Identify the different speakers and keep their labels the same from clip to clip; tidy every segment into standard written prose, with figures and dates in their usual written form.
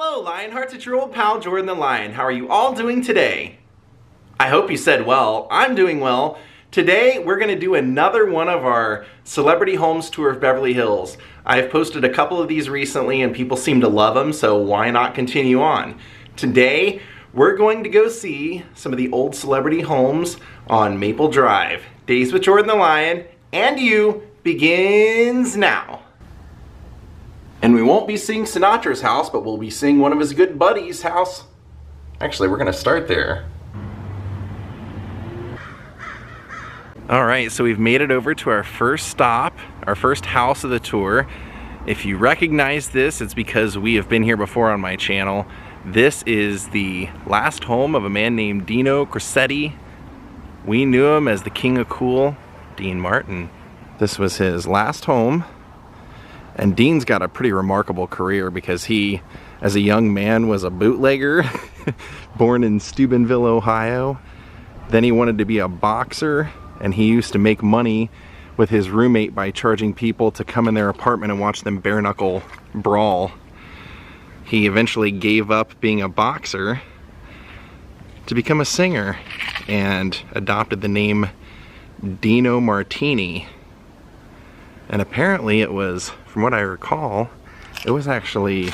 Speaker 1: Hello, Lionhearts, it's your old pal Jordan the Lion. How are you all doing today? I hope you said well. I'm doing well. Today we're going to do another one of our Celebrity Homes Tour of Beverly Hills. I've posted a couple of these recently and people seem to love them, so why not continue on? Today we're going to go see some of the old celebrity homes on Maple Drive. Daze with Jordan the Lion and You begins now. And we won't be seeing Sinatra's house, but we'll be seeing one of his good buddies' house. Actually, we're gonna start there. Alright, so we've made it over to our first stop, our first house of the tour. If you recognize this, it's because we have been here before on my channel. This is the last home of a man named Dino Criscetti. We knew him as the King of Cool, Dean Martin. This was his last home. And Dean's got a pretty remarkable career because he, as a young man, was a bootlegger, born in Steubenville, Ohio. Then he wanted to be a boxer, and he used to make money with his roommate by charging people to come in their apartment and watch them bare-knuckle brawl. He eventually gave up being a boxer to become a singer and adopted the name Dino Martini. And apparently it was, from what I recall, it was actually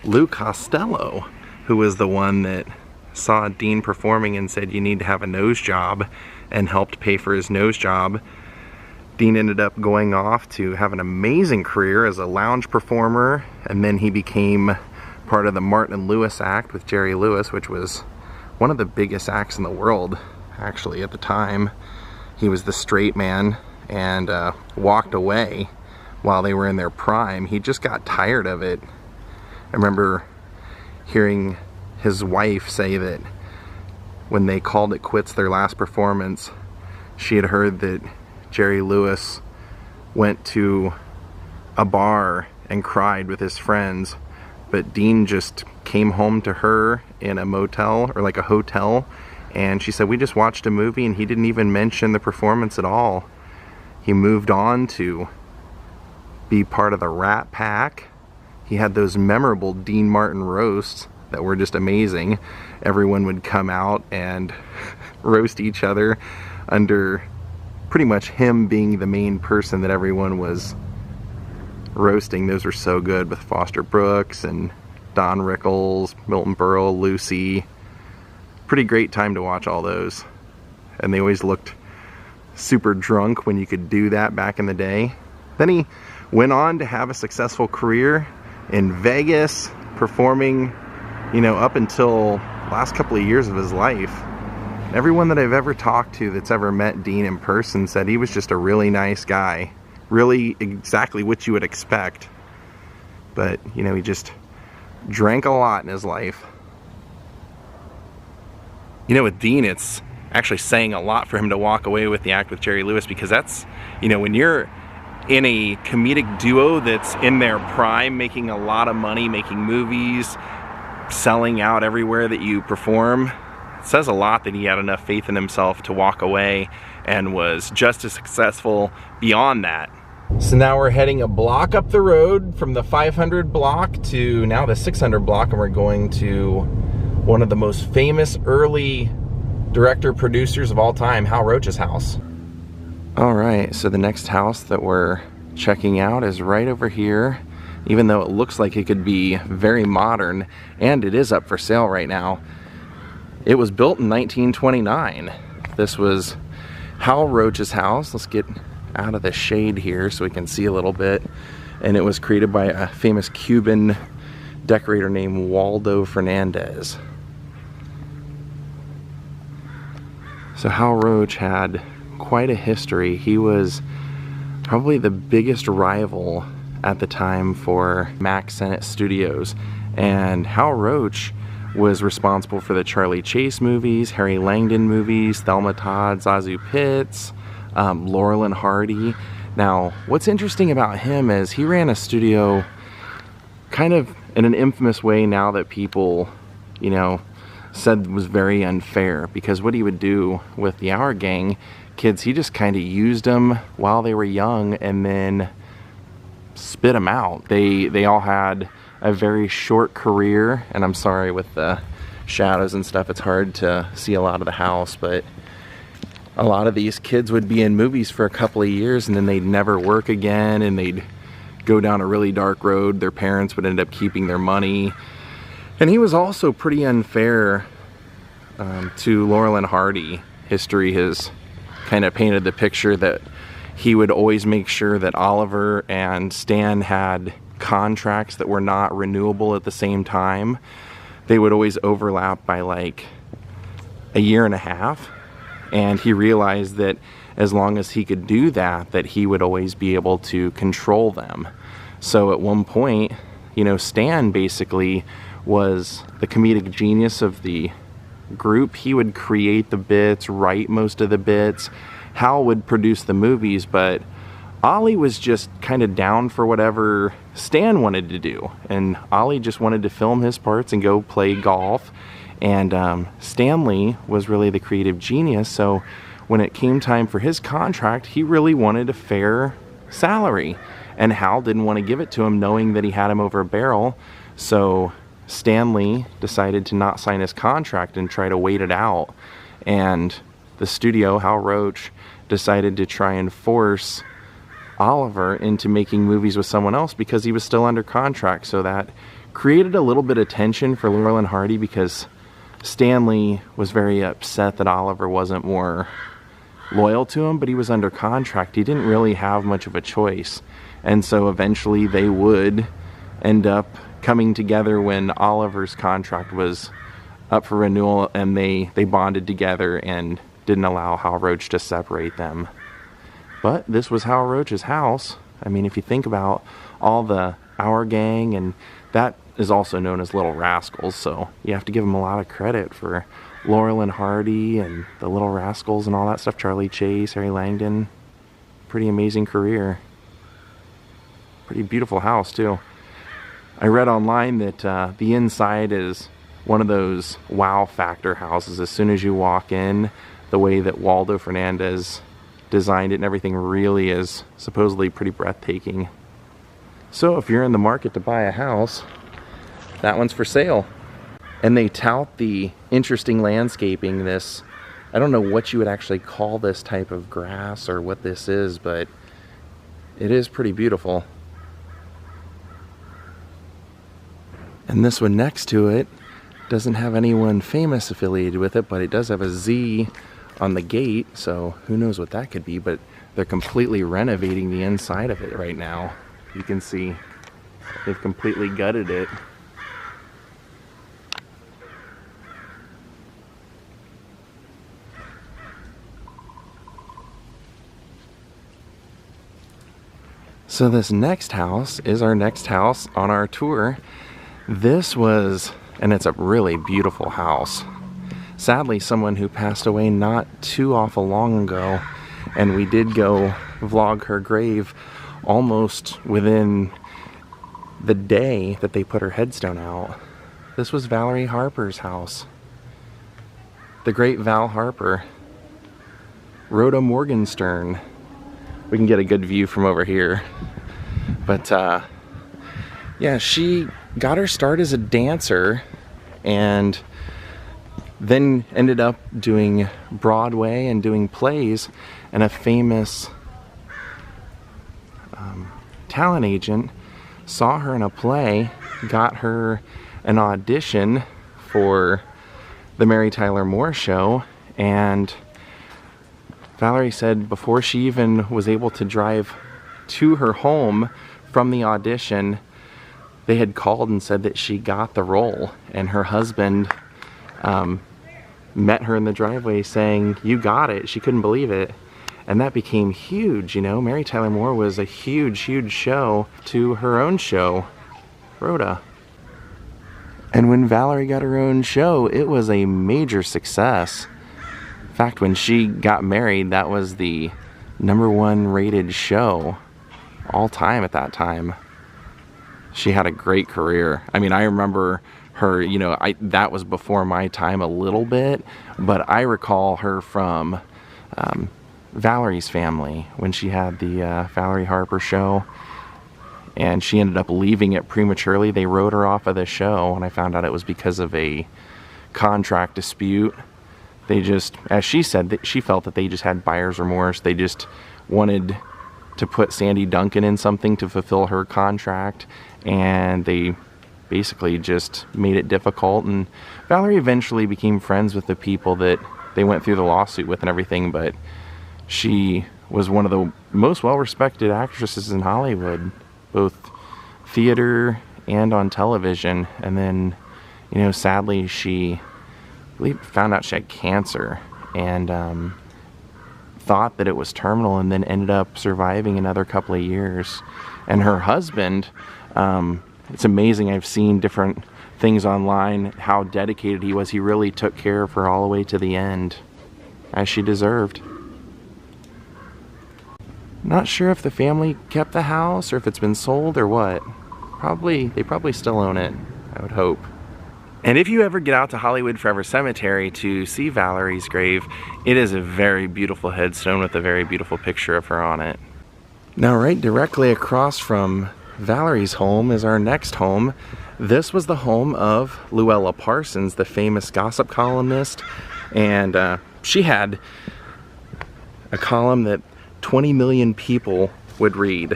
Speaker 1: Lou Costello who was the one that saw Dean performing and said, "You need to have a nose job," and helped pay for his nose job. Dean ended up going off to have an amazing career as a lounge performer, and then he became part of the Martin and Lewis act with Jerry Lewis, which was one of the biggest acts in the world, actually, at the time. He was the straight man and walked away while they were in their prime. He just got tired of it. I remember hearing his wife say that when they called it quits their last performance, she had heard that Jerry Lewis went to a bar and cried with his friends, but Dean just came home to her in a motel, or like a hotel, and she said, "We just watched a movie," and he didn't even mention the performance at all. He moved on to be part of the Rat Pack. He had those memorable Dean Martin roasts that were just amazing. Everyone would come out and roast each other under pretty much him being the main person that everyone was roasting. Those were so good with Foster Brooks and Don Rickles, Milton Berle, Lucy. Pretty great time to watch all those. And they always looked super drunk when you could do that back in the day. Then he went on to have a successful career in Vegas, performing, you know, up until last couple of years of his life. Everyone that I've ever talked to that's ever met Dean in person said he was just a really nice guy. Really exactly what you would expect. But, you know, he just drank a lot in his life. You know, with Dean, it's actually saying a lot for him to walk away with the act with Jerry Lewis, because that's, you know, when you're in a comedic duo that's in their prime, making a lot of money, making movies, selling out everywhere that you perform, it says a lot that he had enough faith in himself to walk away and was just as successful beyond that. So now we're heading a block up the road from the 500 block to now the 600 block, and we're going to one of the most famous early director-producers of all time, Hal Roach's house. Alright, so the next house that we're checking out is right over here. Even though it looks like it could be very modern, and it is up for sale right now. It was built in 1929. This was Hal Roach's house. Let's get out of the shade here so we can see a little bit. And it was created by a famous Cuban decorator named Waldo Fernandez. So Hal Roach had quite a history. He was probably the biggest rival at the time for Mack Sennett Studios. And Hal Roach was responsible for the Charlie Chase movies, Harry Langdon movies, Thelma Todd, Zazu Pitts, Laurel and Hardy. Now, what's interesting about him is he ran a studio kind of in an infamous way now that people, you know, said was very unfair, because what he would do with the Our Gang kids, he just kind of used them while they were young and then spit them out. They all had a very short career, and I'm sorry with the shadows and stuff, it's hard to see a lot of the house, but a lot of these kids would be in movies for a couple of years and then they'd never work again, and they'd go down a really dark road. Their parents would end up keeping their money. And he was also pretty unfair to Laurel and Hardy. History has kind of painted the picture that he would always make sure that Oliver and Stan had contracts that were not renewable at the same time. They would always overlap by like a year and a half. And he realized that as long as he could do that, that he would always be able to control them. So at one point, you know, Stan basically was the comedic genius of the group. He would create the bits, write most of the bits. Hal would produce the movies, but Ollie was just kind of down for whatever Stan wanted to do. And Ollie just wanted to film his parts and go play golf. And Stanley was really the creative genius, so when it came time for his contract, he really wanted a fair salary. And Hal didn't want to give it to him, knowing that he had him over a barrel. So Stanley decided to not sign his contract and try to wait it out. And the studio, Hal Roach, decided to try and force Oliver into making movies with someone else because he was still under contract. So that created a little bit of tension for Laurel and Hardy, because Stanley was very upset that Oliver wasn't more loyal to him, but he was under contract. He didn't really have much of a choice. And so eventually they would end up coming together when Oliver's contract was up for renewal, and they bonded together and didn't allow Hal Roach to separate them. But this was Hal Roach's house. I mean, if you think about all the Our Gang, and that is also known as Little Rascals, so you have to give them a lot of credit for Laurel and Hardy and the Little Rascals and all that stuff. Charlie Chase, Harry Langdon. Pretty amazing career. Pretty beautiful house too. I read online that the inside is one of those wow factor houses. As soon as you walk in, the way that Waldo Fernandez designed it and everything really is supposedly pretty breathtaking. So if you're in the market to buy a house, that one's for sale. And they tout the interesting landscaping. This, I don't know what you would actually call this type of grass or what this is, but it is pretty beautiful. And this one next to it doesn't have anyone famous affiliated with it, but it does have a Z on the gate, so who knows what that could be. But they're completely renovating the inside of it right now. You can see they've completely gutted it. So this next house is our next house on our tour. This was, and it's a really beautiful house. Sadly, someone who passed away not too awful long ago, and we did go vlog her grave almost within the day that they put her headstone out. This was Valerie Harper's house. The great Val Harper. Rhoda Morgenstern. We can get a good view from over here. But yeah, she got her start as a dancer and then ended up doing Broadway and doing plays, and a famous talent agent saw her in a play, got her an audition for the Mary Tyler Moore Show, and Valerie said before she even was able to drive to her home from the audition, they had called and said that she got the role, and her husband met her in the driveway saying, "You got it." She couldn't believe it, and that became huge. You know, Mary Tyler Moore was a huge, huge show to her own show, Rhoda. And when Valerie got her own show, it was a major success. In fact, when she got married, that was the #1 rated show all time at that time. She had a great career. I mean, I remember her, you know, that was before my time a little bit, but I recall her from Valerie's Family when she had the Valerie Harper show. and she ended up leaving it prematurely. They wrote her off of the show, and I found out it was because of a contract dispute. They just, as she said, that she felt that they just had buyer's remorse. They just wanted to put Sandy Duncan in something to fulfill her contract, and they basically just made it difficult. And Valerie eventually became friends with the people that they went through the lawsuit with and everything, but she was one of the most well-respected actresses in Hollywood, both theater and on television. And then, you know, sadly, she found out she had cancer and thought that it was terminal, and then ended up surviving another couple of years. And her husband, it's amazing, I've seen different things online, how dedicated he was. He really took care of her all the way to the end, as she deserved. Not sure if the family kept the house or if it's been sold or what. They probably still own it, I would hope. And if you ever get out to Hollywood Forever Cemetery to see Valerie's grave, it is a very beautiful headstone with a very beautiful picture of her on it. Now, right directly across from Valerie's home is our next home. This was the home of Luella Parsons, the famous gossip columnist, and she had a column that 20 million people would read.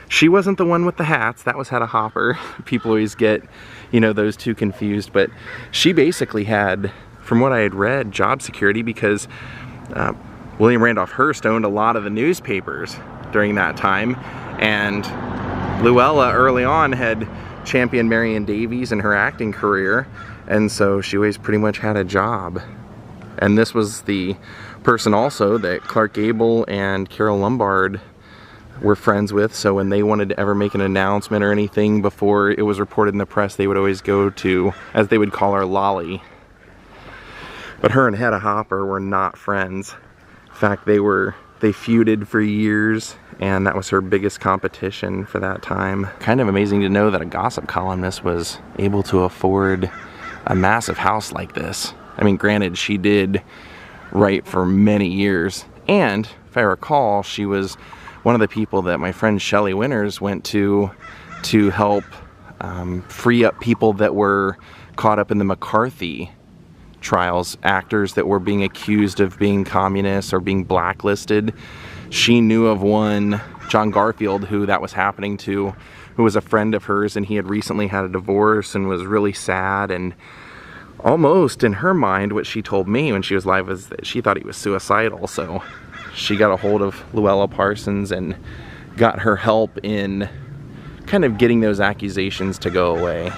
Speaker 1: She wasn't the one with the hats, that was Hedda Hopper. People always get, you know, those two confused, but she basically had, from what I had read, job security, because William Randolph Hearst owned a lot of the newspapers during that time, and Luella early on had championed Marion Davies in her acting career, and so she always pretty much had a job. And this was the person also that Clark Gable and Carole Lombard were friends with, so when they wanted to ever make an announcement or anything before it was reported in the press, they would always go to, as they would call her, Lolly. But her and Hedda Hopper were not friends. In fact, they feuded for years, and that was her biggest competition for that time. Kind of amazing to know that a gossip columnist was able to afford a massive house like this. I mean, granted, she did write for many years, and if I recall, she was one of the people that my friend Shelley Winters went to help free up people that were caught up in the McCarthy trials, actors that were being accused of being communists or being blacklisted. She knew of one, John Garfield, who that was happening to, who was a friend of hers, and he had recently had a divorce and was really sad, and almost in her mind, what she told me when she was alive was that she thought he was suicidal. So she got a hold of Luella Parsons and got her help in kind of getting those accusations to go away.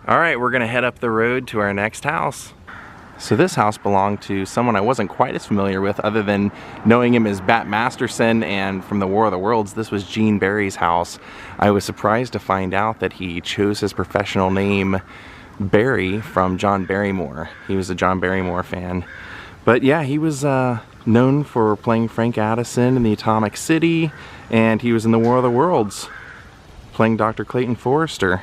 Speaker 1: All right, we're gonna head up the road to our next house. So this house belonged to someone I wasn't quite as familiar with, other than knowing him as Bat Masterson and from the War of the Worlds. This was Gene Barry's house. I was surprised to find out that he chose his professional name Barry from John Barrymore. He was a John Barrymore fan. But yeah, he was known for playing Frank Addison in The Atomic City, and he was in the War of the Worlds playing Dr. Clayton Forrester.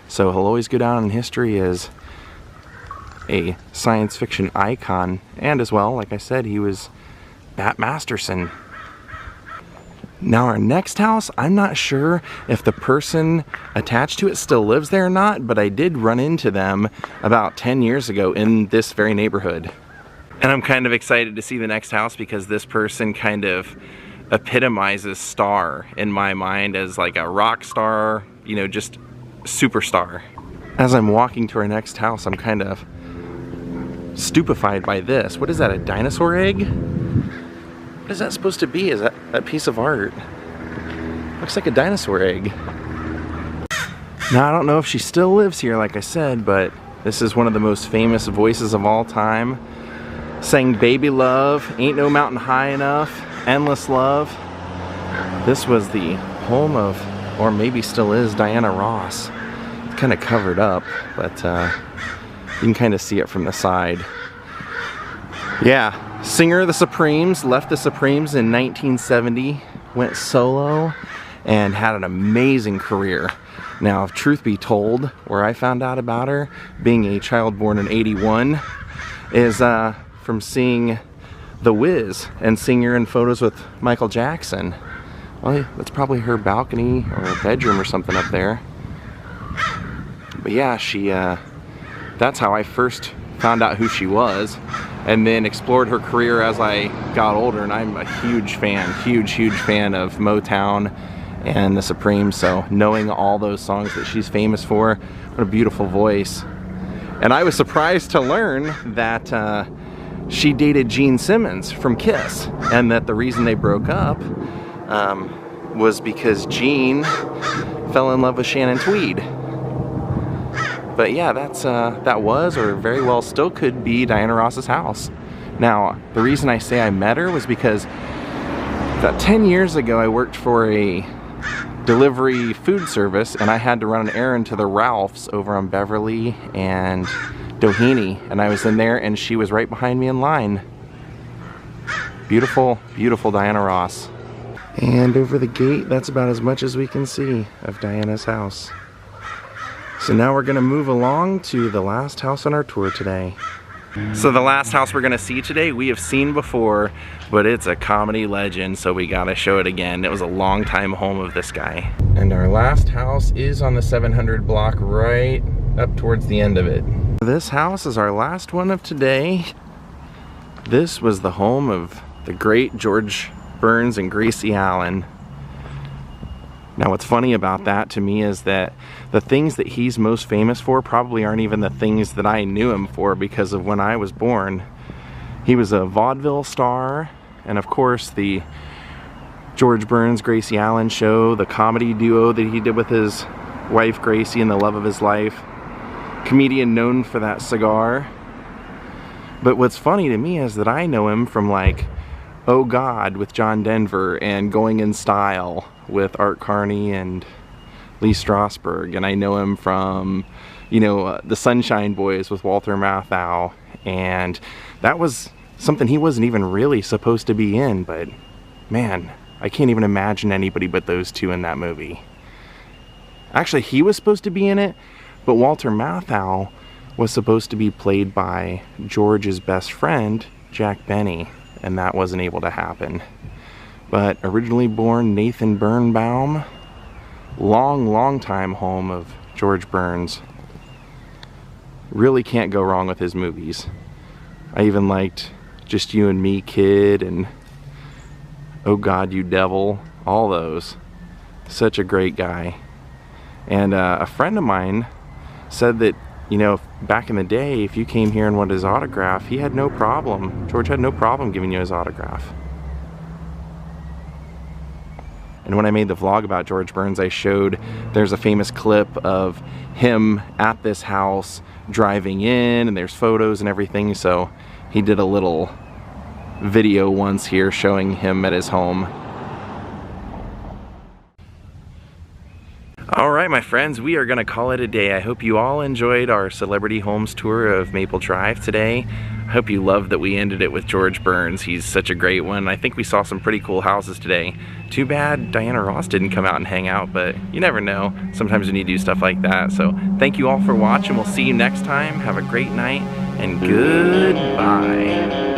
Speaker 1: So he'll always go down in history as a science fiction icon, and as well, like I said, he was Bat Masterson. Now our next house, I'm not sure if the person attached to it still lives there or not, but I did run into them about 10 years ago in this very neighborhood. And I'm kind of excited to see the next house because this person kind of epitomizes star in my mind as like a rock star, you know, just superstar. As I'm walking to our next house, I'm kind of stupefied by this. What is that, a dinosaur egg? What is that supposed to be? Is that piece of art? Looks like a dinosaur egg. Now, I don't know if she still lives here, like I said, but this is one of the most famous voices of all time. Sang Baby Love, Ain't No Mountain High Enough, Endless Love. This was the home of, or maybe still is, Diana Ross. It's kind of covered up, but you can kind of see it from the side. Yeah. Singer of the Supremes, left the Supremes in 1970, went solo, and had an amazing career. Now, if truth be told, where I found out about her, being a child born in '81, is from seeing The Wiz and seeing her in photos with Michael Jackson. Well, that's probably her balcony or a bedroom or something up there. But yeah, that's how I first found out who she was, and then explored her career as I got older. And I'm a huge fan, huge fan of Motown and the Supremes, so knowing all those songs that she's famous for, what a beautiful voice. And I was surprised to learn that she dated Gene Simmons from Kiss, and that the reason they broke up was because Gene fell in love with Shannon Tweed. But yeah, that was, or very well still could be, Diana Ross's house. Now, the reason I say I met her was because about 10 years ago I worked for a delivery food service, and I had to run an errand to the Ralphs over on Beverly and Doheny, and I was in there and she was right behind me in line. Beautiful, beautiful Diana Ross. And over the gate, that's about as much as we can see of Diana's house. So now we're gonna move along to the last house on our tour today. So the last house we're gonna see today, we have seen before, but it's a comedy legend, so we gotta show it again. It was a long time home of this guy. And our last house is on the 700 block, right up towards the end of it. This house is our last one of today. This was the home of the great George Burns and Gracie Allen. Now what's funny about that to me is that the things that he's most famous for probably aren't even the things that I knew him for, because of when I was born. He was a vaudeville star, and of course the George Burns, Gracie Allen show, the comedy duo that he did with his wife Gracie and the love of his life. Comedian known for that cigar. But what's funny to me is that I know him from like Oh God with John Denver and Going in Style with Art Carney and Lee Strasberg, and I know him from, you know, The Sunshine Boys with Walter Matthau, and that was something he wasn't even really supposed to be in, but man, I can't even imagine anybody but those two in that movie. Actually, he was supposed to be in it, but Walter Matthau was supposed to be played by George's best friend, Jack Benny, and that wasn't able to happen. But originally born Nathan Birnbaum, long time home of George Burns. Really can't go wrong with his movies. I even liked Just You and Me, Kid, and Oh God, You Devil, all those. Such a great guy. And a friend of mine said that, you know, back in the day, if you came here and wanted his autograph, he had no problem. George had no problem giving you his autograph. And when I made the vlog about George Burns, I showed there's a famous clip of him at this house driving in, and there's photos and everything. So he did a little video once here showing him at his home. Alright my friends, we are going to call it a day. I hope you all enjoyed our Celebrity Homes tour of Maple Drive today. I hope you loved that we ended it with George Burns. He's such a great one. I think we saw some pretty cool houses today. Too bad Diana Ross didn't come out and hang out, but you never know. Sometimes when you do stuff like that. So thank you all for watching. We'll see you next time. Have a great night and goodbye.